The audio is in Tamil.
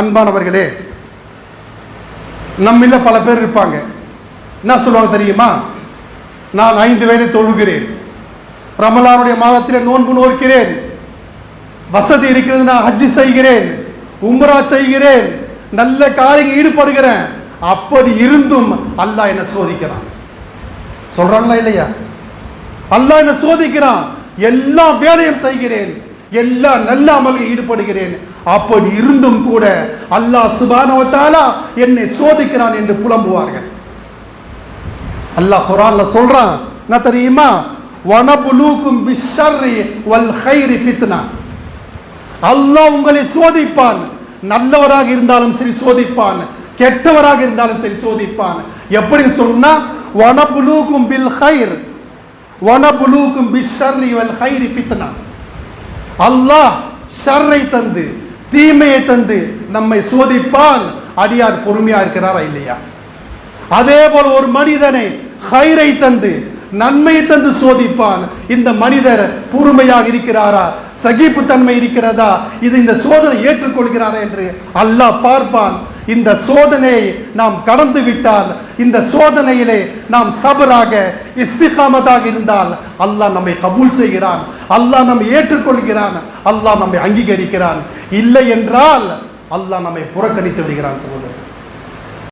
அன்பானவர்களே, நம்மில பல பேர் இருப்பாங்க. என்ன சொல்லுவாங்க தெரியுமா? நான் 5 வேளை தொழுகிறேன், ரமலானுடைய மாதத்திலே நோன்பு நோக்கிறேன், வசதி இருக்கிறது, நான் ஹஜ்ஜி செய்கிறேன், உம்ரா செய்கிறேன், நல்ல காரியங்கள் ஈடுபடுகிறேன். அப்படி இருந்தும் அல்லாஹ் என்ன சோதிக்கிறான். சொல்றாங்களா இல்லையா? அல்லாஹ் என்ன சோதிக்கிறான். எல்லா வேலையும் செய்கிறேன், எல்லா நல்ல அமலில் ஈடுபடுகிறேன், அப்படி இருந்தும் கூட அல்லாஹ் சுப்ஹானஹு வ தஆலா என்னை சோதிக்கிறான் என்று புலம்புவார்கள். அல்லாஹ் குர்ஆன்ல சொல்றான், என்ன தெரியுமா? வனபுலூக்கும் பிஷ்ஷர்ரி வல் கைரி ஃபித்னா. அல்லாஹ் உங்களை சோதிப்பான். நல்லவராக இருந்தாலும் சரி சோதிப்பான், கெட்டவராக இருந்தாலும் சரி சோதிப்பான். எப்படி சொன்னா, வனபுலூக்கும் பில் கைர் வனபுலூக்கும் பிஷ்ஷர்ரி வல் கைரி ஃபித்னா. அல்லாஹ் ஷர்ரை தந்து தீமையை தந்து நம்மை சோதிப்பான். அடியார் பொறுமையா இருக்கிறாரா இல்லையா? அதே போல ஒரு மனிதனை கைரை தந்து நன்மையை தந்து சோதிப்பான். இந்த மனிதர் பொறுமையாக இருக்கிறாரா, சகிப்பு தன்மை இருக்கிறதா, இது இந்த சோதனை ஏற்றுக்கொள்கிறாரா என்று அல்லாஹ் பார்ப்பான். இந்த சோதனையை நாம் கடந்து விட்டால், இந்த சோதனையிலே நாம் சபராக இஸ்திகாமத்தாக இருந்தால் அல்லாஹ் நம்மை கபூல் செய்கிறான், அல்லாஹ் நம்மை ஏற்றுக்கொள்கிறான், அல்லாஹ் நம்மை அங்கீகரிக்கிறான். இல்லை என்றால் அல்லாஹ் நம்மை புறக்கணித்து விடுகிறான். சகோதரர்,